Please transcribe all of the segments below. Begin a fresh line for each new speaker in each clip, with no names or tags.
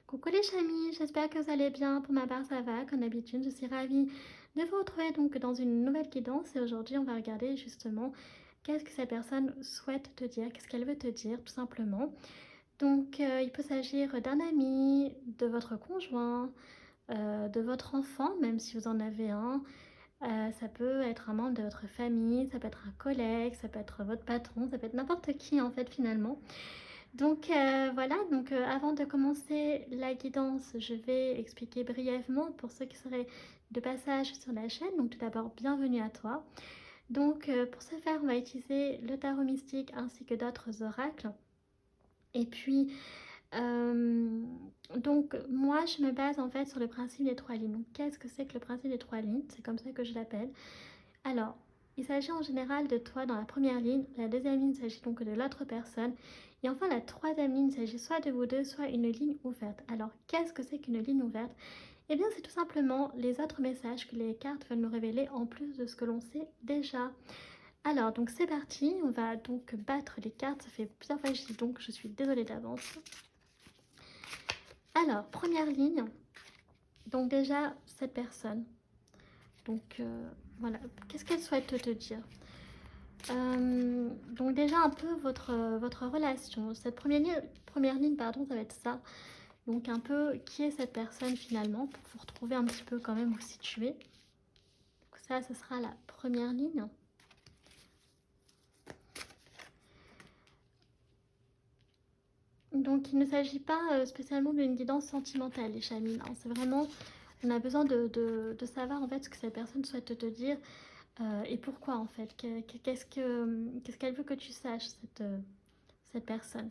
Coucou les chamis, j'espère que vous allez bien. Pour ma part, ça va, comme d'habitude. Je suis ravie de vous retrouver donc dans une nouvelle guidance. Et aujourd'hui, on va regarder justement qu'est-ce que cette personne souhaite te dire, qu'est-ce qu'elle veut te dire, tout simplement. Donc, il peut s'agir d'un ami, de votre conjoint, de votre enfant, même si vous en avez un. Ça peut être un membre de votre famille, ça peut être un collègue, ça peut être votre patron, ça peut être n'importe qui en fait finalement. Donc voilà, donc avant de commencer la guidance, je vais expliquer brièvement pour ceux qui seraient de passage sur la chaîne. Donc tout d'abord, bienvenue à toi. Donc pour ce faire, on va utiliser le tarot mystique ainsi que d'autres oracles. Et puis, euh, donc moi, je me base en fait sur le principe des trois lignes. Donc qu'est-ce que c'est que le principe des trois lignes? C'est comme ça que je l'appelle. Alors, il s'agit en général de toi dans la première ligne, la deuxième ligne, il s'agit donc de l'autre personne, et enfin la troisième ligne, il s'agit soit de vous deux, soit une ligne ouverte. Alors, qu'est-ce que c'est qu'une ligne ouverte? Eh bien, c'est tout simplement les autres messages que les cartes veulent nous révéler en plus de ce que l'on sait déjà. Alors, donc c'est parti, on va donc battre les cartes, ça fait plusieurs fois que je dis donc, je suis désolée d'avance. Alors, première ligne, donc déjà, cette personne, donc voilà, qu'est-ce qu'elle souhaite te dire? Donc déjà un peu votre relation. Cette première ligne, pardon, ça va être ça. Donc un peu qui est cette personne finalement pour vous retrouver un petit peu quand même où situer. Donc ça, ce sera la première ligne. Donc il ne s'agit pas spécialement d'une guidance sentimentale, les chamis. Hein. C'est vraiment, on a besoin de savoir en fait ce que cette personne souhaite te dire et pourquoi en fait. Qu'est-ce qu'elle veut que tu saches, cette personne.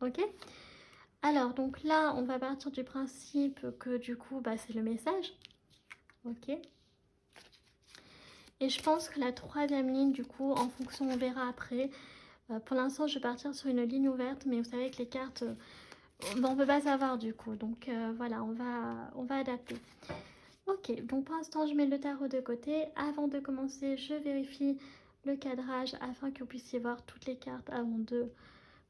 Ok? Alors, donc là, on va partir du principe que du coup, bah, c'est le message. Ok. Et je pense que la troisième ligne, du coup, en fonction, on verra après. Pour l'instant, je vais partir sur une ligne ouverte, mais vous savez que les cartes, on ne peut pas savoir du coup. Donc voilà, on va adapter. Ok, donc pour l'instant, je mets le tarot de côté. Avant de commencer, je vérifie le cadrage afin que vous puissiez voir toutes les cartes avant de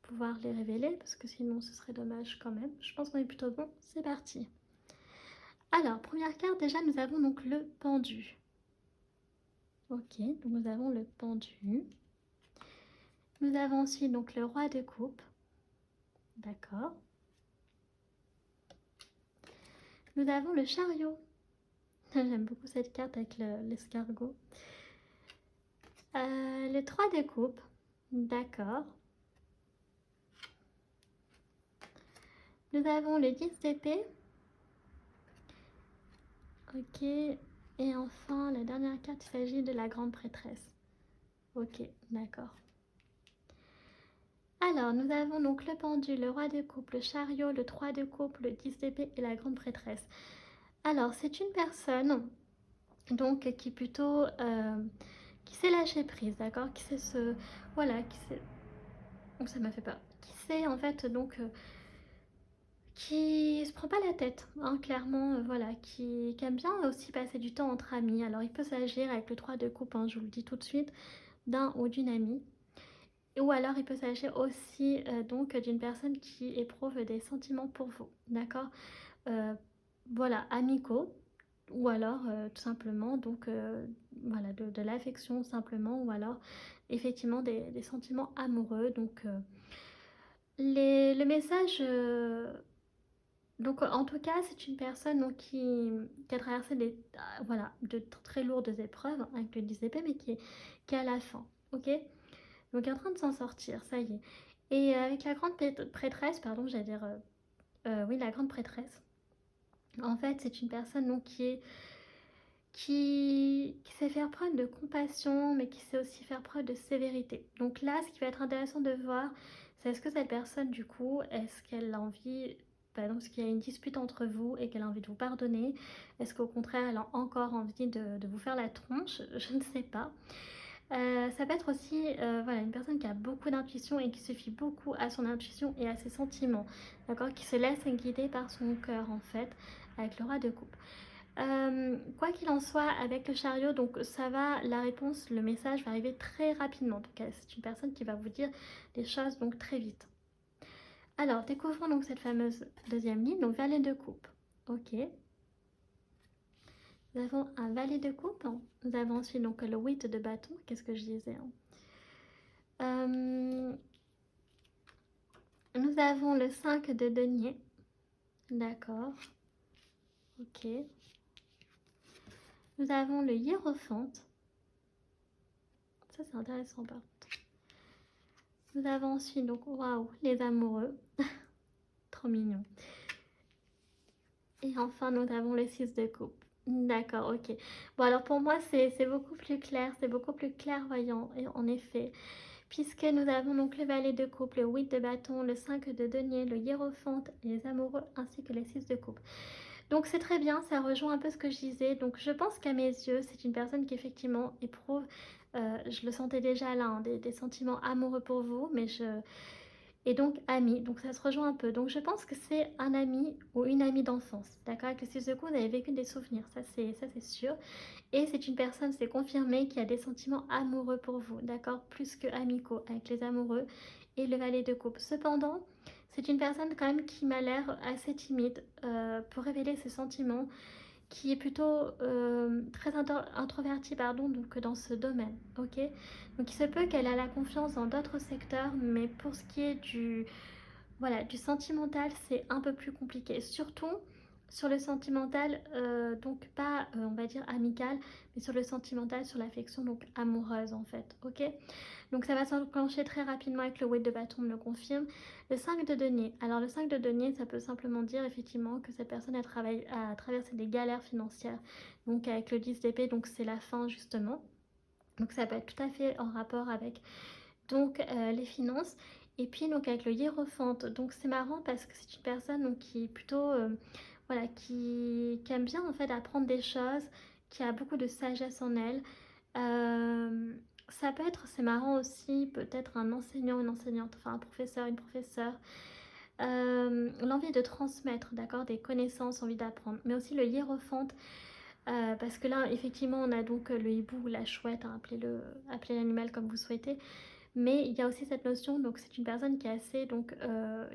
pouvoir les révéler, parce que sinon, ce serait dommage quand même. Je pense qu'on est plutôt bon. C'est parti. Alors, première carte, déjà, nous avons donc le pendu. Ok, donc nous avons le pendu. Nous avons aussi donc le roi de coupe. D'accord. Nous avons le chariot. J'aime beaucoup cette carte avec l'escargot. Le 3 de coupe. D'accord. Nous avons le 10 d'épée. Ok. Et enfin, la dernière carte, il s'agit de la grande prêtresse. Ok, d'accord. Alors, nous avons donc le pendu, le roi de coupe, le chariot, le 3 de coupe, le 10 d'épée et la grande prêtresse. Alors, c'est une personne donc qui plutôt qui sait lâcher prise, d'accord, qui sait se voilà, qui sait, oh, ça m'a fait peur, qui sait en fait donc qui se prend pas la tête, hein, clairement, voilà, qui aime bien aussi passer du temps entre amis. Alors, il peut s'agir avec le 3 de coupe, hein, je vous le dis tout de suite, d'un ou d'une amie. Ou alors il peut s'agir aussi donc d'une personne qui éprouve des sentiments pour vous, d'accord. Euh, voilà, amicaux, ou alors tout simplement donc voilà, de l'affection simplement, ou alors effectivement des sentiments amoureux. Donc le message, donc en tout cas c'est une personne donc, qui a traversé voilà, de très lourdes épreuves hein, avec le 10 épées, mais qui est à la fin, ok. Donc est en train de s'en sortir, ça y est. Et avec la grande prêtresse, pardon, j'allais dire, oui, la grande prêtresse. En fait, c'est une personne donc qui sait faire preuve de compassion, mais qui sait aussi faire preuve de sévérité. Donc là, ce qui va être intéressant de voir, c'est est-ce que cette personne, du coup, est-ce qu'elle a envie, par exemple, est-ce qu'il y a une dispute entre vous et qu'elle a envie de vous pardonner? Est-ce qu'au contraire, elle a encore envie de vous faire la tronche? Je ne sais pas. Ça peut être aussi voilà, une personne qui a beaucoup d'intuition et qui se fie beaucoup à son intuition et à ses sentiments, d'accord, qui se laisse guider par son cœur en fait, avec le roi de coupe. Quoi qu'il en soit, avec le chariot, donc ça va, la réponse, le message va arriver très rapidement. Donc c'est une personne qui va vous dire des choses donc très vite. Alors, découvrons donc cette fameuse deuxième ligne, donc valet de coupe. Ok. Nous avons un valet de coupe. Nous avons ensuite donc le 8 de bâton. Qu'est-ce que je disais Nous avons le 5 de denier. D'accord. Ok. Nous avons le hiérophante. Ça, c'est intéressant par contre. Nous avons ensuite, donc, waouh, les amoureux. Trop mignon. Et enfin, nous avons le 6 de coupe. D'accord, ok. Bon, alors pour moi, c'est beaucoup plus clair, c'est beaucoup plus clairvoyant, et en effet. Puisque nous avons donc le valet de coupe, le 8 de bâton, le 5 de denier, le hiérophante, et les amoureux, ainsi que les 6 de coupe. Donc c'est très bien, ça rejoint un peu ce que je disais. Donc je pense qu'à mes yeux, c'est une personne qui effectivement éprouve, je le sentais déjà là, hein, des sentiments amoureux pour vous, mais et donc ami, donc ça se rejoint un peu. Donc je pense que c'est un ami ou une amie d'enfance, d'accord? Avec le 6 de coupe, vous avez vécu des souvenirs, ça c'est sûr. Et c'est une personne, c'est confirmé, qui a des sentiments amoureux pour vous, d'accord? Plus que amicaux, avec les amoureux et le valet de coupe. Cependant, c'est une personne quand même qui m'a l'air assez timide pour révéler ses sentiments, qui est plutôt très introvertie, pardon, donc dans ce domaine, ok? Donc il se peut qu'elle ait la confiance dans d'autres secteurs, mais pour ce qui est voilà, du sentimental, c'est un peu plus compliqué. Surtout sur le sentimental, donc pas, on va dire, amical, mais sur le sentimental, sur l'affection, donc amoureuse en fait, ok? Donc ça va s'enclencher très rapidement avec le 8 de bâton, me le confirme. Le 5 de denier. Alors le 5 de denier, ça peut simplement dire effectivement que cette personne a traversé des galères financières. Donc avec le 10 d'épée, donc c'est la fin justement. Donc ça peut être tout à fait en rapport avec donc les finances. Et puis donc avec le hiérophante, donc c'est marrant parce que c'est une personne donc, qui est plutôt, voilà, qui aime bien en fait apprendre des choses, qui a beaucoup de sagesse en elle. Ça peut être, c'est marrant aussi, peut-être un enseignant, une enseignante, enfin un professeur, une professeure. L'envie de transmettre, d'accord, des connaissances, envie d'apprendre. Mais aussi le hiérophante, parce que là, effectivement, on a donc le hibou ou la chouette, hein, appelez l'animal comme vous souhaitez. Mais il y a aussi cette notion, donc c'est une personne qui est assez, donc,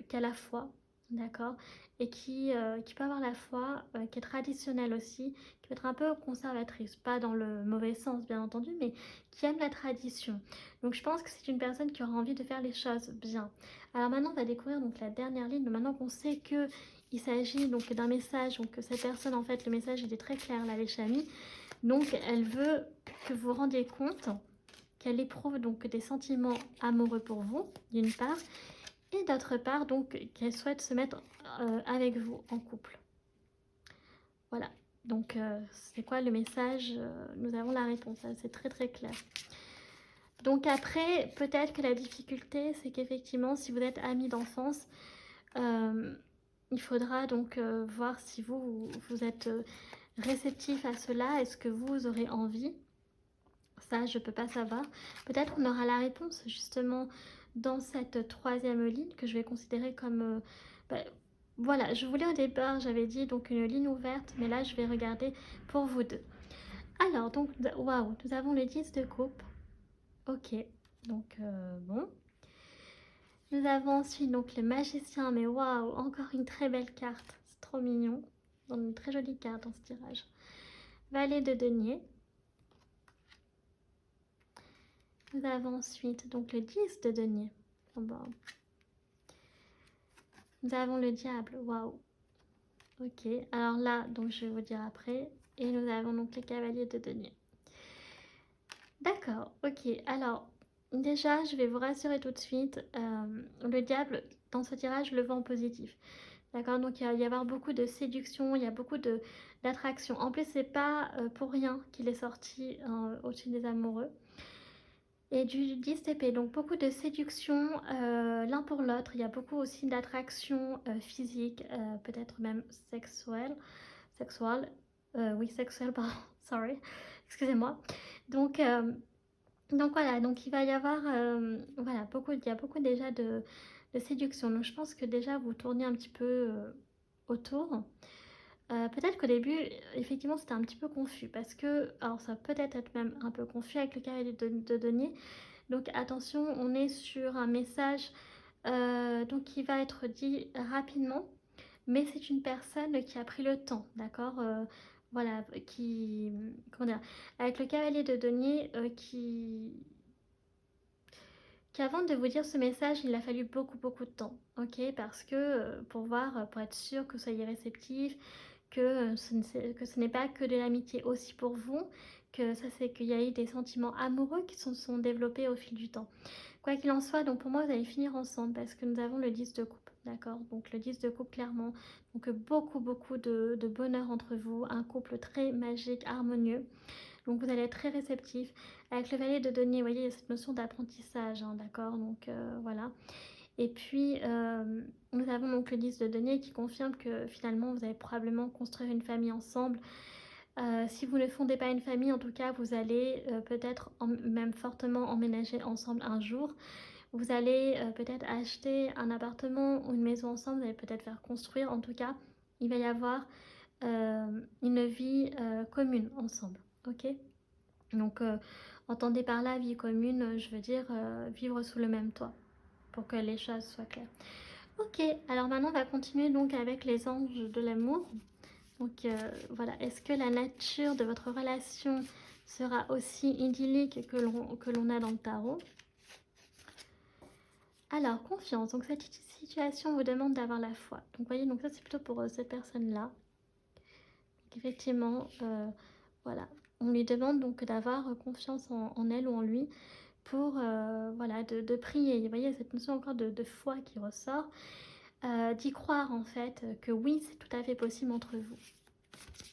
qui a la foi, d'accord, et qui peut avoir la foi, qui est traditionnelle aussi, qui peut être un peu conservatrice, pas dans le mauvais sens bien entendu, mais qui aime la tradition. Donc je pense que c'est une personne qui aura envie de faire les choses bien. Alors maintenant on va découvrir donc la dernière ligne, maintenant qu'on sait que il s'agit donc d'un message, donc que cette personne en fait le message il est très clair là les chamis, donc elle veut que vous vous rendiez compte qu'elle éprouve donc des sentiments amoureux pour vous, d'une part, et d'autre part, donc qu'elle souhaite se mettre avec vous en couple. Voilà. Donc, c'est quoi le message? Nous avons la réponse, c'est très très clair. Donc après, peut-être que la difficulté, c'est qu'effectivement, si vous êtes amis d'enfance, il faudra donc voir si vous êtes réceptif à cela. Est-ce que vous aurez envie? Ça, je ne peux pas savoir. Peut-être qu'on aura la réponse justement dans cette troisième ligne que je vais considérer comme... voilà, je voulais au départ, j'avais dit donc une ligne ouverte, mais là, je vais regarder pour vous deux. Alors, donc, waouh, nous avons le 10 de coupe. Ok, donc bon. Nous avons ensuite donc le magicien, mais waouh, encore une très belle carte. C'est trop mignon. Dans une très jolie carte dans ce tirage. Valet de denier. Nous avons ensuite donc le 10 de denier. Oh bon. Nous avons le diable, waouh. Ok, alors là, donc je vais vous dire après. Et nous avons donc les cavaliers de denier. D'accord, ok. Alors, déjà, je vais vous rassurer tout de suite. Le diable, dans ce tirage, je le vois en positif. D'accord, donc il va y avoir beaucoup de séduction, il y a beaucoup d'attraction. En plus, c'est pas pour rien qu'il est sorti au-dessus des amoureux. Et du 10 TP, donc beaucoup de séduction l'un pour l'autre. Il y a beaucoup aussi d'attraction physique, peut-être même sexuelle. Oui, sexuelle, pardon, sorry, excusez-moi. Donc voilà, donc il va y avoir voilà, il y a beaucoup déjà de séduction. Donc je pense que déjà vous tournez un petit peu autour. Peut-être qu'au début, effectivement, c'était un petit peu confus parce que, alors ça peut être même un peu confus avec le cavalier de denier. Donc attention, on est sur un message Donc il va être dit rapidement, mais c'est une personne qui a pris le temps, d'accord, voilà, comment dire, avec le cavalier de denier, qu'avant de vous dire ce message, il a fallu beaucoup de temps, ok? Parce que pour voir, pour être sûr que vous soyez réceptif, que que ce n'est pas que de l'amitié aussi pour vous, que ça c'est qu'il y a eu des sentiments amoureux qui se sont développés au fil du temps. Quoi qu'il en soit, donc pour moi, vous allez finir ensemble parce que nous avons le 10 de coupe, d'accord? Donc le 10 de coupe, clairement. Donc beaucoup de bonheur entre vous, un couple très magique, harmonieux. Donc vous allez être très réceptif. Avec le valet de denier, vous voyez, il y a cette notion d'apprentissage, hein, d'accord? Donc voilà. Et puis, nous avons donc le 10 de denier qui confirme que finalement, vous allez probablement construire une famille ensemble. Si vous ne fondez pas une famille, en tout cas, vous allez peut-être même fortement emménager ensemble un jour. Vous allez peut-être acheter un appartement ou une maison ensemble, vous allez peut-être faire construire. En tout cas, il va y avoir une vie commune ensemble, ok? Donc, entendez par là vie commune, je veux dire vivre sous le même toit, pour que les choses soient claires. Ok, alors maintenant on va continuer donc avec les anges de l'amour. Donc voilà, est-ce que la nature de votre relation sera aussi idyllique que l'on a dans le tarot? Alors, confiance. Donc cette situation vous demande d'avoir la foi. Donc vous voyez, donc ça c'est plutôt pour cette personne-là. Effectivement, voilà, on lui demande donc d'avoir confiance en elle ou en lui pour voilà, de prier. Vous voyez, cette notion encore de foi qui ressort, d'y croire en fait que oui, c'est tout à fait possible entre vous.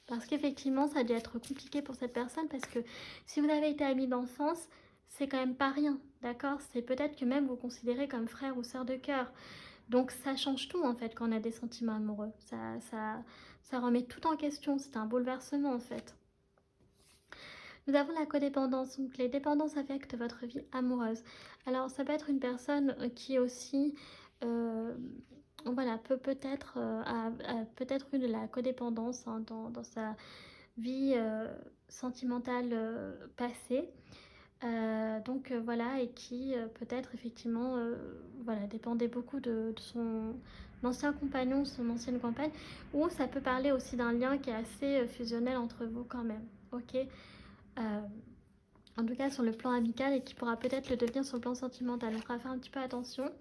Parce qu'effectivement, ça a dû être compliqué pour cette personne parce que si vous avez été amis d'enfance, c'est quand même pas rien, d'accord? C'est peut-être que même vous considérez comme frère ou sœur de cœur. Donc ça change tout en fait quand on a des sentiments amoureux. Ça remet tout en question, c'est un bouleversement en fait. Nous avons la codépendance, donc les dépendances affectent votre vie amoureuse. Alors ça peut être une personne qui aussi, voilà, peut-être a peut-être eu de la codépendance hein, dans sa vie sentimentale passée. Donc voilà, et qui peut-être effectivement voilà, dépendait beaucoup de son ancien compagnon, son ancienne compagne, ou ça peut parler aussi d'un lien qui est assez fusionnel entre vous quand même, ok? En tout cas sur le plan amical et qui pourra peut-être le devenir sur le plan sentimental. On fera faire un petit peu attention,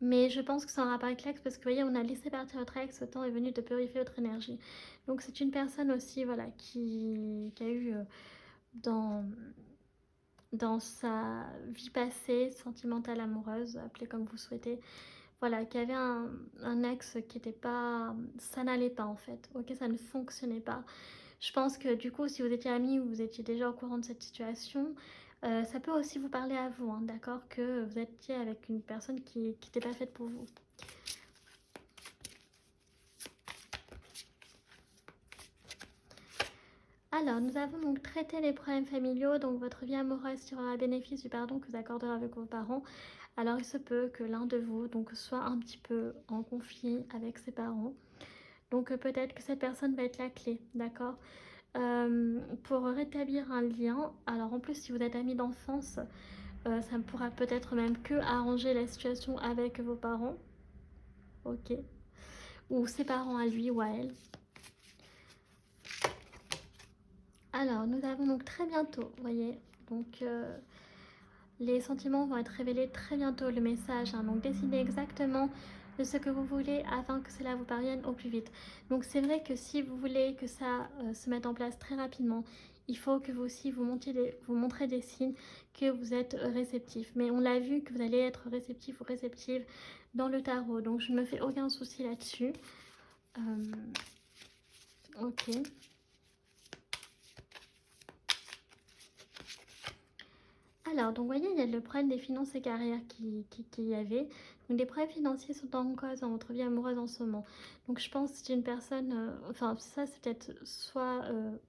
mais je pense que c'est un rapport avec l'ex parce que vous voyez, on a laissé partir votre ex, le temps est venu de purifier votre énergie. Donc c'est une personne aussi, voilà, qui a eu dans sa vie passée, sentimentale, amoureuse, appelez comme vous souhaitez, voilà, qui avait un ex qui n'était pas... Ça n'allait pas en fait, ok, ça ne fonctionnait pas. Je pense que du coup, si vous étiez amis ou vous étiez déjà au courant de cette situation, ça peut aussi vous parler à vous, hein, d'accord, que vous étiez avec une personne qui n'était pas faite pour vous. Alors, nous avons donc traité les problèmes familiaux, donc votre vie amoureuse tirera bénéfice du pardon que vous accorderez avec vos parents. Alors, il se peut que l'un de vous donc, soit un petit peu en conflit avec ses parents. Donc, peut-être que cette personne va être la clé, d'accord, pour rétablir un lien. Alors, en plus, si vous êtes amis d'enfance, ça ne pourra peut-être même que arranger la situation avec vos parents, ok, ou ses parents à lui ou à elle. Alors, nous avons donc très bientôt, vous voyez, donc les sentiments vont être révélés très bientôt, le message, hein, donc décidez exactement de ce que vous voulez afin que cela vous parvienne au plus vite. Donc c'est vrai que si vous voulez que ça se mette en place très rapidement, il faut que vous aussi vous montrez des signes que vous êtes réceptif. Mais on l'a vu que vous allez être réceptif ou réceptive dans le tarot, donc je ne me fais aucun souci là-dessus. Ok. Alors, donc, vous voyez, il y a le problème des finances et carrières qui y avait. Donc, des problèmes financiers sont en cause dans votre vie amoureuse en ce moment. Donc, je pense que c'est une personne... enfin, ça, c'est peut-être soit...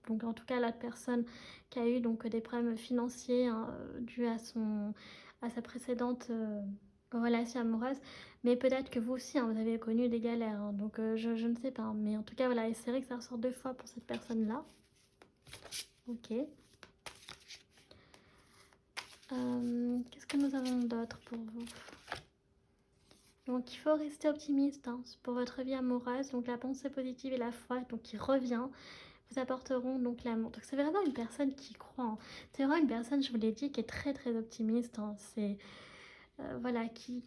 donc, en tout cas, l'autre personne qui a eu donc, des problèmes financiers hein, dus à sa précédente relation amoureuse. Mais peut-être que vous aussi, hein, vous avez connu des galères. Hein, donc, je ne sais pas. Mais en tout cas, voilà, et c'est vrai que ça ressort 2 fois pour cette personne-là. Ok. Qu'est-ce que nous avons d'autre pour vous? Donc il faut rester optimiste hein, pour votre vie amoureuse. Donc la pensée positive et la foi, donc qui revient, vous apporteront donc l'amour. Donc c'est vraiment une personne qui croit. Hein. C'est vraiment une personne, je vous l'ai dit, qui est très très optimiste. Hein. C'est voilà, qui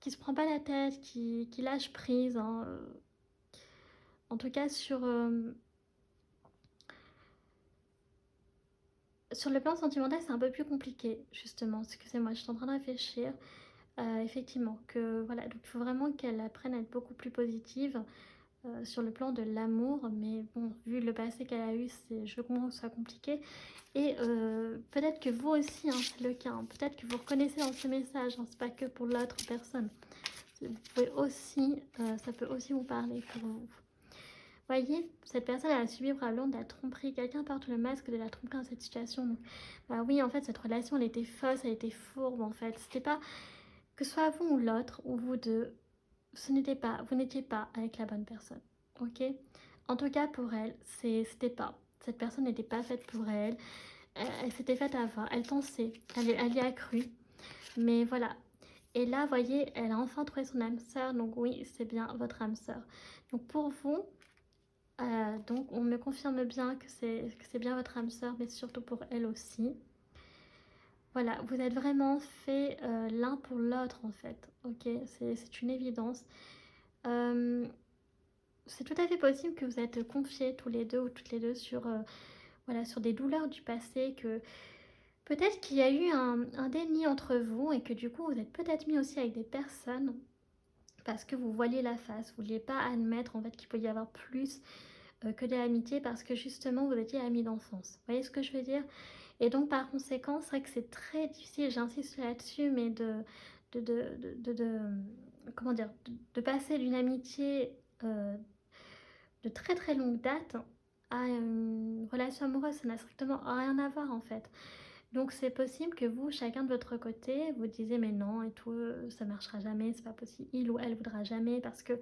se prend pas la tête, qui lâche prise. Hein. En tout cas sur le plan sentimental, c'est un peu plus compliqué, justement. Excusez-moi, je suis en train de réfléchir. Effectivement, que voilà, donc il faut vraiment qu'elle apprenne à être beaucoup plus positive sur le plan de l'amour. Mais bon, vu le passé qu'elle a eu, je comprends que ce soit compliqué. Et peut-être que vous aussi, hein, c'est le cas. Hein. Peut-être que vous reconnaissez dans ce message, hein, c'est pas que pour l'autre personne. Vous pouvez aussi, ça peut aussi vous parler pour vous. Voyez, cette personne elle a subi probablement de la tromperie. Quelqu'un porte le masque de la tromperie dans cette situation. Donc, bah oui, en fait, cette relation, elle était fausse, elle était fourbe, en fait. C'était pas que ce soit vous ou l'autre, ou vous deux, vous n'étiez pas avec la bonne personne. Ok? En tout cas, pour elle, c'était pas. Cette personne n'était pas faite pour elle. Elle s'était faite avoir. Elle pensait. Elle y a cru. Mais voilà. Et là, voyez, elle a enfin trouvé son âme sœur. Donc oui, c'est bien votre âme sœur. Donc pour vous, donc on me confirme bien que c'est bien votre âme sœur, mais surtout pour elle aussi. Voilà, vous êtes vraiment fait l'un pour l'autre en fait, ok? C'est une évidence. C'est tout à fait possible que vous êtes confiés tous les deux ou toutes les deux sur, voilà, sur des douleurs du passé, que peut-être qu'il y a eu un déni entre vous et que du coup vous êtes peut-être mis aussi avec des personnes parce que vous voiliez la face, vous ne vouliez pas admettre en fait qu'il peut y avoir plus que de l'amitié parce que justement vous étiez amis d'enfance. Vous voyez ce que je veux dire? Et donc par conséquent, c'est vrai que c'est très difficile, j'insiste là-dessus, mais de comment dire, de passer d'une amitié de très très longue date à une relation amoureuse, ça n'a strictement rien à voir en fait. Donc c'est possible que vous, chacun de votre côté, vous disiez mais non et tout, ça marchera jamais, c'est pas possible, il ou elle voudra jamais parce que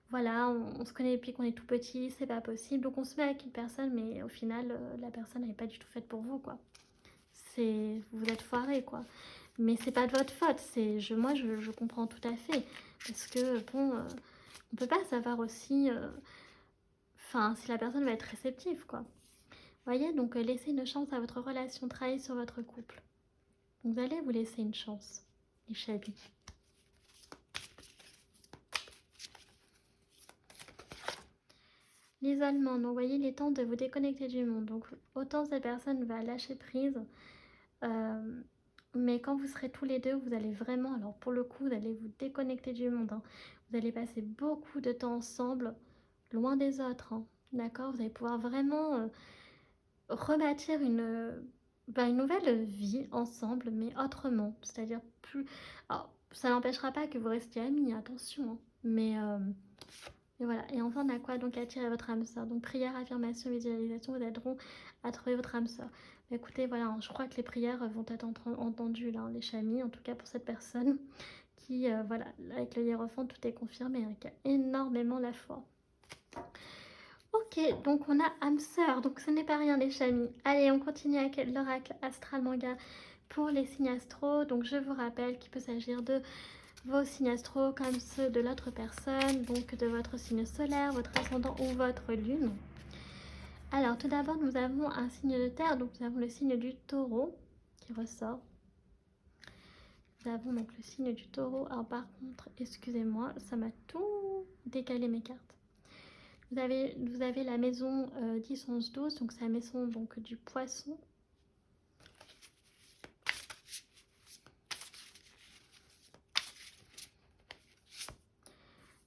voilà, on se connaît depuis qu'on est tout petit, c'est pas possible. Donc on se met avec une personne, mais au final, la personne n'est pas du tout faite pour vous, quoi. Vous êtes foiré, quoi. Mais c'est pas de votre faute. Moi, je comprends tout à fait, parce que bon, on peut pas savoir aussi, enfin, si la personne va être réceptive, quoi. Vous voyez, donc laissez une chance à votre relation, travaillez sur votre couple. Donc, vous allez vous laisser une chance, les chablis. L'isolement, donc vous voyez, il est temps de vous déconnecter du monde. Donc autant cette personne va lâcher prise, mais quand vous serez tous les deux, vous allez vraiment, alors pour le coup, vous allez vous déconnecter du monde. Hein. Vous allez passer beaucoup de temps ensemble, loin des autres. Hein. D'accord? Vous allez pouvoir vraiment rebâtir une nouvelle vie ensemble, mais autrement. C'est-à-dire plus... Alors, ça n'empêchera pas que vous restiez amis, attention. Hein. Mais... et voilà, et enfin on a quoi donc attirer votre âme sœur. Donc prière, affirmation, visualisation vous aideront à trouver votre âme sœur. Mais écoutez, voilà, je crois que les prières vont être entendues là, les chamis, en tout cas pour cette personne qui, voilà, avec le hiérophant, tout est confirmé, hein, qui a énormément la foi. Ok, donc on a âme sœur, donc ce n'est pas rien les chamis. Allez, on continue avec l'oracle astral manga pour les signes astro. Donc je vous rappelle qu'il peut s'agir de vos signes astro comme ceux de l'autre personne, donc de votre signe solaire, votre ascendant ou votre lune. Alors tout d'abord nous avons un signe de terre, donc nous avons le signe du taureau qui ressort. Nous avons donc le signe du taureau. Alors par contre, excusez-moi, ça m'a tout décalé mes cartes. Vous avez la maison 10, 11, 12, donc c'est la maison donc, du poisson.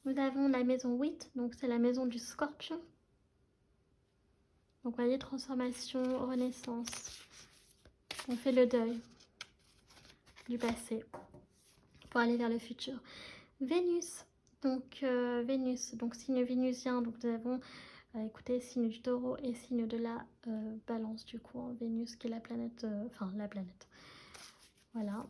Nous avons la maison 8, donc c'est la maison du scorpion. Donc vous voyez, transformation, renaissance. On fait le deuil du passé pour aller vers le futur. Vénus, donc signe vénusien, donc nous avons, écoutez, signe du taureau et signe de la balance du coup, hein, Vénus qui est la planète, la planète, voilà.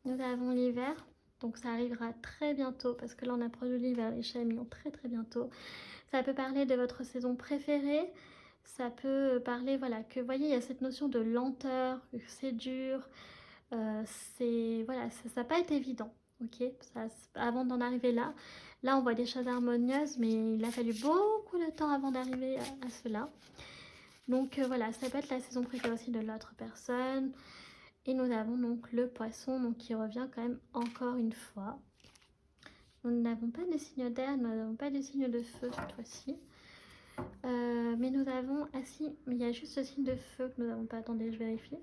Nous avons l'hiver, donc ça arrivera très bientôt, parce que là on approche de l'hiver, les chamis, très très bientôt. Ça peut parler de votre saison préférée, Ça peut parler, voilà, que, vous voyez, il y a cette notion de lenteur, que c'est dur, c'est, voilà, ça n'a pas été évident, ok, ça, avant d'en arriver là. Là, on voit des choses harmonieuses, mais il a fallu beaucoup de temps avant d'arriver à cela. Donc voilà, ça peut être la saison préférée aussi de l'autre personne. Et nous avons donc le poisson, donc qui revient quand même encore une fois. Nous n'avons pas de signe d'air, nous n'avons pas de signe de feu cette fois-ci. Mais nous avons... Ah si, mais il y a juste ce signe de feu que nous n'avons pas. Attendez, je vérifie.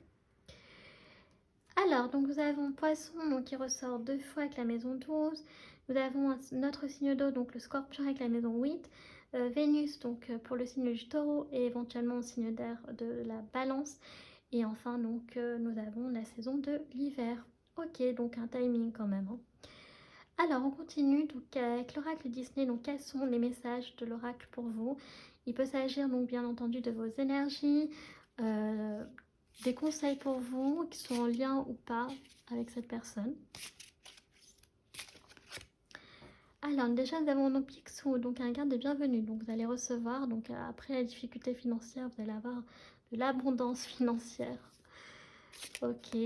Alors, donc nous avons poisson donc, qui ressort 2 fois avec la maison 12. Nous avons notre signe d'eau, donc le scorpion avec la maison 8. Vénus, donc pour le signe du taureau et éventuellement le signe d'air de la balance. Et enfin, donc, nous avons la saison de l'hiver. Ok, donc un timing quand même. Hein. Alors, on continue donc avec l'oracle Disney. Donc, quels sont les messages de l'oracle pour vous? Il peut s'agir donc bien entendu de vos énergies, des conseils pour vous qui sont en lien ou pas avec cette personne. Alors, déjà, nous avons donc Picsou, donc un garde de bienvenue. Donc, vous allez recevoir, donc après la difficulté financière, vous allez avoir de l'abondance financière. Ok.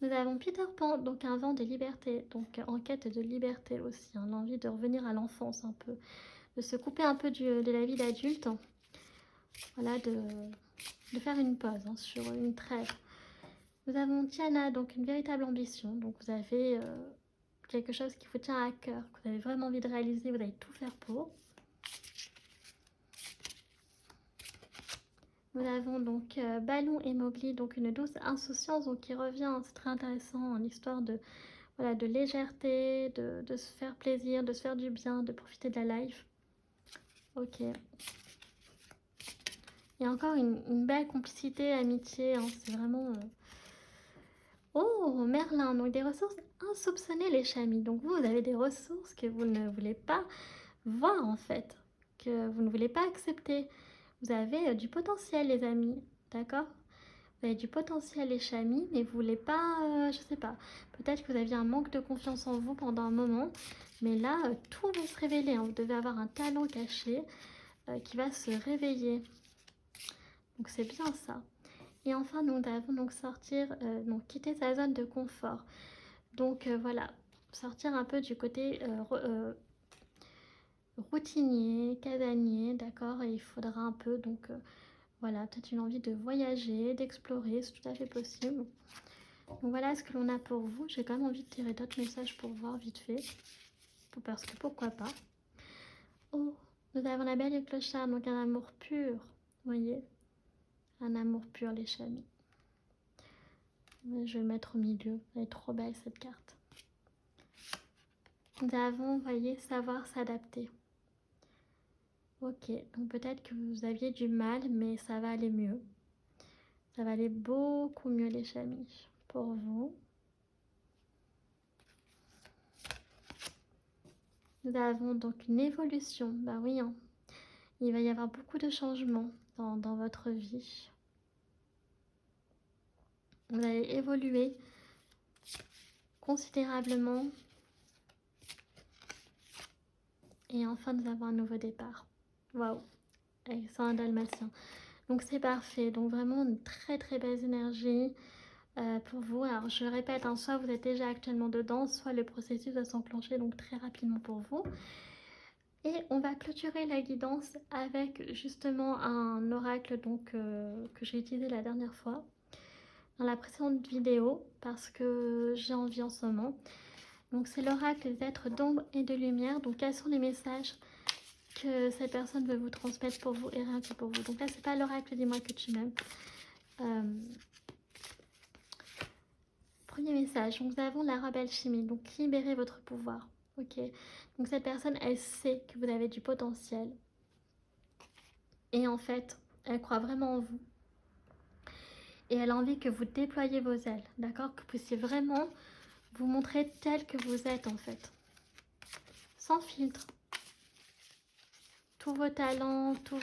Nous avons Peter Pan, donc un vent de liberté, donc en quête de liberté aussi, hein, l'envie de revenir à l'enfance un peu, de se couper un peu de la vie d'adulte, hein. Voilà, de faire une pause hein, sur une trêve. Nous avons Tiana, donc une véritable ambition, donc vous avez quelque chose qui vous tient à cœur, que vous avez vraiment envie de réaliser, vous allez tout faire pour. Nous avons donc Balou et Mowgli, donc une douce insouciance donc qui revient, c'est très intéressant en histoire de, voilà, de légèreté, de se faire plaisir, de se faire du bien, de profiter de la life. Ok. Il y a encore une belle complicité, amitié, hein, c'est vraiment... Oh, Merlin, donc des ressources insoupçonnées les chamis. Donc vous avez des ressources que vous ne voulez pas voir en fait, que vous ne voulez pas accepter. Vous avez du potentiel les amis, d'accord? Vous avez du potentiel les chamis, mais vous voulez pas, je sais pas, peut-être que vous aviez un manque de confiance en vous pendant un moment, mais là, tout va se révéler, hein. Vous devez avoir un talent caché qui va se réveiller. Donc c'est bien ça. Et enfin, nous avons donc sortir, donc quitter sa zone de confort. Donc voilà, sortir un peu du côté routinier, casanier, d'accord? Et il faudra un peu, donc voilà, peut-être une envie de voyager, d'explorer, c'est tout à fait possible. Donc voilà ce que l'on a pour vous. J'ai quand même envie de tirer d'autres messages pour voir vite fait. Parce que pourquoi pas. Oh, nous avons la belle et le clochard, donc un amour pur. Vous voyez? Un amour pur, les chamis. Je vais le mettre au milieu. Elle est trop belle cette carte. Nous avons, vous voyez, savoir s'adapter. Ok, donc peut-être que vous aviez du mal, mais ça va aller mieux. Ça va aller beaucoup mieux les chamis pour vous. Nous avons donc une évolution. Bah oui, hein. Il va y avoir beaucoup de changements dans votre vie. Vous allez évoluer considérablement. Et enfin, nous avons un nouveau départ. Waouh, avec ça un dalmatien. Donc c'est parfait. Donc vraiment une très très belle énergie pour vous. Alors je répète, hein, soit vous êtes déjà actuellement dedans, soit le processus va s'enclencher donc très rapidement pour vous. Et on va clôturer la guidance avec justement un oracle donc, que j'ai utilisé la dernière fois dans la précédente vidéo parce que j'ai envie en ce moment. Donc c'est l'oracle des êtres d'ombre et de lumière. Donc quels sont les messages que cette personne veut vous transmettre pour vous et rien que pour vous. Donc là c'est pas l'oracle dis-moi que tu m'aimes. Premier message, donc nous avons la robe alchimie, donc libérez votre pouvoir. Ok, donc cette personne elle sait que vous avez du potentiel et en fait elle croit vraiment en vous et elle a envie que vous déployiez vos ailes, d'accord, que vous puissiez vraiment vous montrer tel que vous êtes en fait, sans filtre, tous vos talents, tout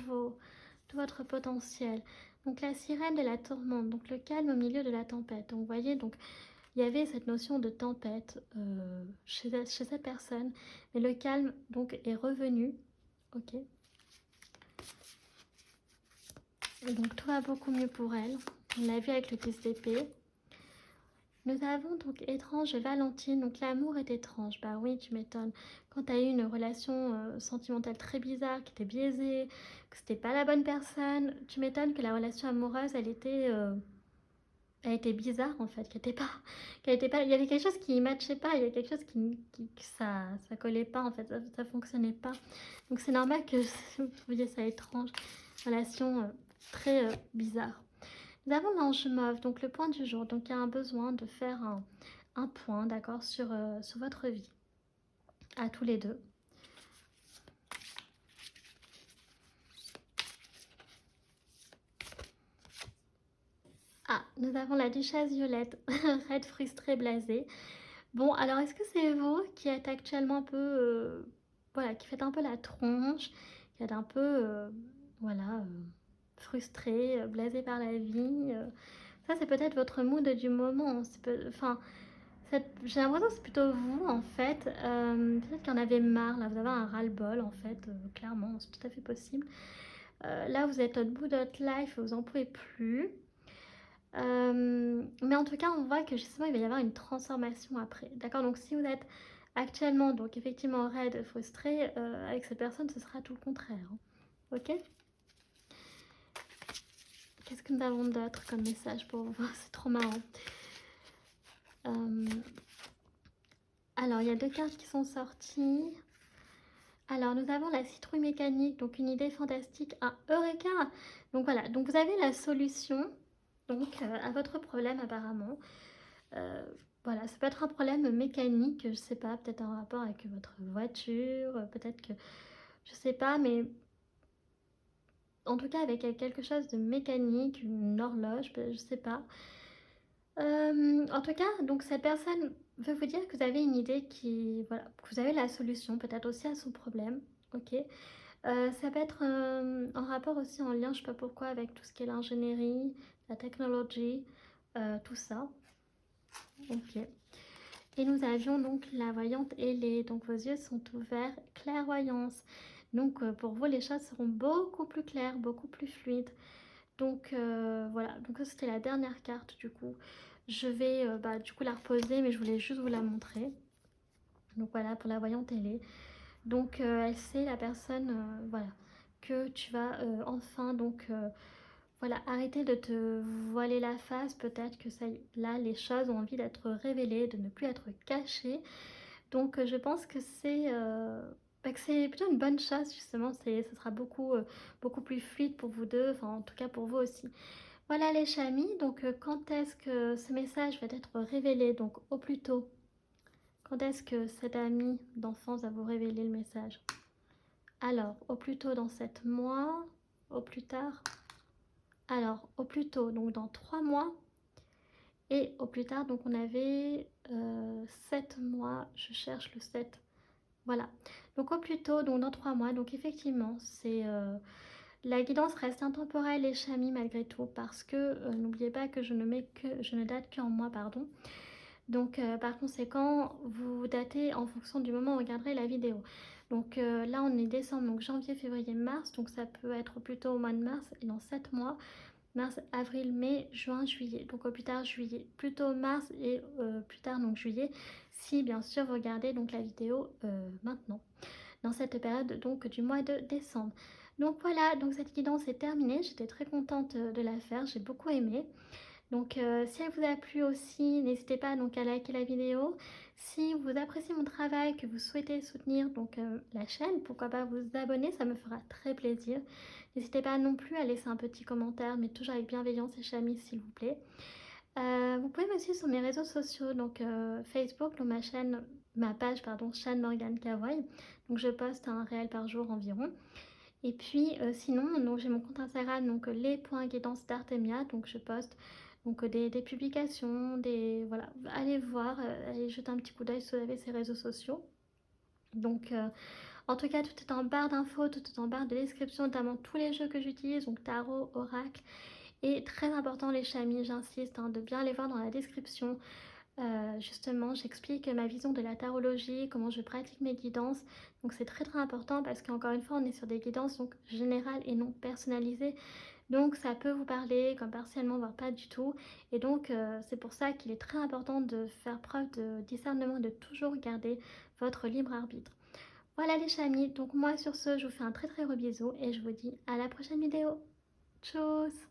votre potentiel. Donc la sirène de la tourmente, donc le calme au milieu de la tempête. Donc vous voyez, donc il y avait cette notion de tempête chez cette personne, mais le calme donc est revenu, ok. Donc tout va beaucoup mieux pour elle. On l'a vu avec le 10 d'épée. Nous avons donc étrange et Valentine. Donc l'amour est étrange. Bah oui, tu m'étonnes. Quand tu as eu une relation sentimentale très bizarre, qui était biaisée, que c'était pas la bonne personne, tu m'étonnes que la relation amoureuse, elle était bizarre en fait, qu'elle était pas, il y avait quelque chose qui matchait pas, il y avait quelque chose que ça collait pas en fait, ça fonctionnait pas. Donc c'est normal que vous trouviez ça étrange, relation très bizarre. Nous avons l'ange mauve, donc le point du jour. Donc il y a un besoin de faire un point, d'accord, sur votre vie, à tous les deux. Ah, nous avons la duchesse violette, raide, frustrée, blasée. Bon, alors est-ce que c'est vous qui êtes actuellement un peu, voilà, qui faites un peu la tronche, qui êtes un peu, voilà, frustré, blasé par la vie Ça, c'est peut-être votre mood du moment. Enfin, j'ai l'impression que c'est plutôt vous, en fait. Peut-être qu'il y en avait marre, là, vous avez un ras-le-bol, en fait, clairement, c'est tout à fait possible. Là, vous êtes au bout de votre life, vous en pouvez plus. Mais en tout cas, on voit que justement, il va y avoir une transformation après. D'accord. Donc, si vous êtes actuellement, donc effectivement, raide, frustré, avec cette personne, ce sera tout le contraire. Hein. Ok. Qu'est-ce que nous avons d'autre comme message pour vous? C'est trop marrant. Alors, il y a 2 cartes qui sont sorties. Alors, nous avons la citrouille mécanique, donc une idée fantastique, un Eureka. Donc voilà, donc vous avez la solution donc, à votre problème apparemment. Voilà, ça peut être un problème mécanique, je sais pas, peut-être un rapport avec votre voiture, peut-être que, je sais pas, mais en tout cas avec quelque chose de mécanique, une horloge, je sais pas. En tout cas, donc cette personne veut vous dire que vous avez une idée voilà, que vous avez la solution peut-être aussi à son problème, ok. Ça peut être en rapport aussi en lien, je sais pas pourquoi, avec tout ce qui est l'ingénierie, la technologie, tout ça, ok. Et nous avions donc la voyante ailée, donc vos yeux sont ouverts, clairvoyance. Donc pour vous, les choses seront beaucoup plus claires, beaucoup plus fluides. Donc voilà, donc ça c'était la dernière carte du coup. Je vais du coup la reposer, mais je voulais juste vous la montrer. Donc voilà, pour la voyante ailée. Donc elle sait, la personne, voilà, que tu vas enfin donc... voilà, arrêtez de te voiler la face, peut-être que ça, là, les choses ont envie d'être révélées, de ne plus être cachées. Donc je pense que c'est plutôt une bonne chose, justement, ce sera beaucoup plus fluide pour vous deux, enfin en tout cas pour vous aussi. Voilà les chamis, donc quand est-ce que ce message va être révélé? Donc au plus tôt, quand est-ce que cet ami d'enfance va vous révéler le message? Alors, au plus tôt dans 7 mois, au plus tard? Alors, au plus tôt, donc dans 3 mois, et au plus tard, donc on avait 7 mois, je cherche le 7, voilà. Donc au plus tôt, donc dans 3 mois, donc effectivement, la guidance reste intemporelle et chamie malgré tout, parce que n'oubliez pas que je ne date qu'en mois, pardon. Donc par conséquent, vous datez en fonction du moment où vous regarderez la vidéo. Donc là, on est décembre, donc janvier, février, mars, donc ça peut être plutôt au mois de mars, et dans 7 mois, mars, avril, mai, juin, juillet. Donc au plus tard juillet, plutôt mars et plus tard donc juillet. Si bien sûr vous regardez donc la vidéo maintenant, dans cette période donc du mois de décembre. Donc voilà, donc cette guidance est terminée. J'étais très contente de la faire, j'ai beaucoup aimé. Donc si elle vous a plu aussi, n'hésitez pas donc à liker la vidéo. Si vous appréciez mon travail, que vous souhaitez soutenir donc la chaîne, pourquoi pas vous abonner, ça me fera très plaisir. N'hésitez pas non plus à laisser un petit commentaire, mais toujours avec bienveillance et chamis s'il vous plaît. Vous pouvez me suivre sur mes réseaux sociaux, donc Facebook, donc ma page pardon, Shane Morgan Kawaii. Donc je poste un réel par jour environ. Et puis sinon, j'ai mon compte Instagram, donc les.guidance d'Artemia, donc je poste donc des publications, voilà, allez voir, allez jeter un petit coup d'œil si vous avez ces réseaux sociaux. Donc en tout cas, tout est en barre d'infos, tout est en barre de description, notamment tous les jeux que j'utilise, donc tarot, oracle, et très important les chamis, j'insiste, hein, de bien les voir dans la description. Justement, j'explique ma vision de la tarologie, comment je pratique mes guidances. Donc c'est très important parce qu'encore une fois, on est sur des guidances donc générales et non personnalisées. Donc ça peut vous parler comme partiellement, voire pas du tout. Et donc c'est pour ça qu'il est très important de faire preuve de discernement, de toujours garder votre libre arbitre. Voilà les chamis, donc moi sur ce, je vous fais un très très gros bisou et je vous dis à la prochaine vidéo. Tchuss!